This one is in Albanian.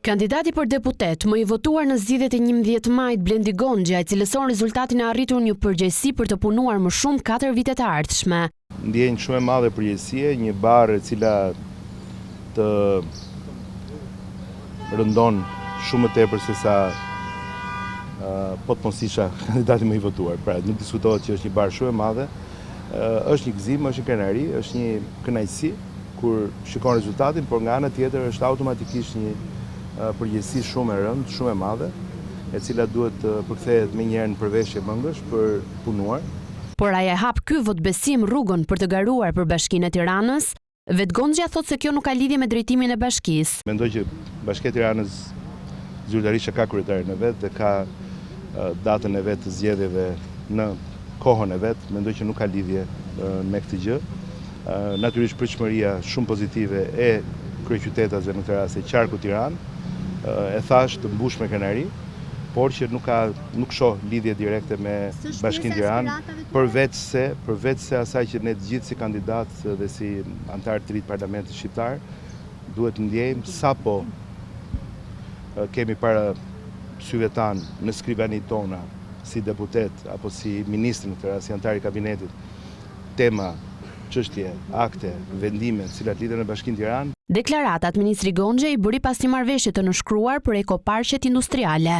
Kandidati për deputet më i votuar në zgjedhjet e 11 majit Blendi Gonxha, i cilëson rezultatin e arritur një përgjegjësi për të punuar më shumë 4 vite të ardhshme. Ndjenjë shumë e madhe përgjegjësie, një barë e cila të rëndon shumë më tepër se sa po të mos isha kandidati më i votuar. Pra, nuk diskutohet që është një barë shumë e madhe, është një gëzim, është një krenari, është një kënaqësi kur shikon rezultatin, por nga ana tjetër është automatikisht një përgjegjësi shumë e rëndë, shumë e madhe, e cila duhet të përkthehet menjëherë në përveshje mëngësh për punuar. Por ai e hap ky votbesim rrugën për të garuar për Bashkinë e Tiranës. Vet Gonxha thotë se kjo nuk ka lidhje me drejtimin e bashkisë. Mendoj që Bashkia e Tiranës zyrtarisht ka kryetarin e vet dhe ka datën e vet të zgjedhjeve në kohën e vet. Mendoj që nuk ka lidhje me këtë gjë. Natyrisht pritshmëria shumë pozitive e kryeqytetasve në këtë rast e qarku Tiranë, e thash të mbush me krenari, por që nuk shoh lidhje direkte me Bashkinë Tiranë, përveç se asaj që ne të gjithë si kandidatë dhe si antarë të ri të Parlamentit shqiptar duhet të ndjejmë sapo kemi para syve tanë në skrivanitë tona si deputet apo si ministër, në këtë rast si antar i kabinetit, tema, çështje, akte, vendime, të cilat lidhen me Bashkinë Tiranë. Deklaratat ministri Gonxha i bëri pas një marrëveshje të nënshkruar për ekoparqet industriale.